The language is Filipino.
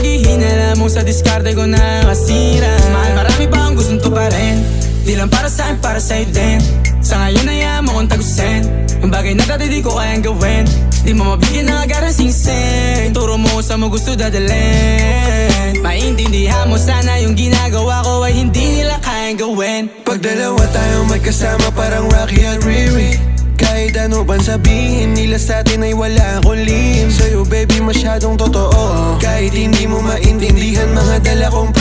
sabihin, alam mong sa diskarte ko nakasira. Mahal, marami pa akong gustong tuparin, di lang para sa'kin, para sa'yo din. Sa ngayon ayaw mo kong tagusin, ang bagay na dati di ko kayang gawin. Di mo mabigyan ng agarang singsing, turo mo kung saan mo gusto dadalhin. Maintindihan mo sana yung ginagawa ko ay hindi nila kayang gawin. Pag dalawa tayong magkasama parang Rocky at Riri, kahit ano bang sabihin nila sa'tin ay wala akong lihim. Sa'yo baby masyadong totoo, kahit hindi mo maintindihan mga dala kong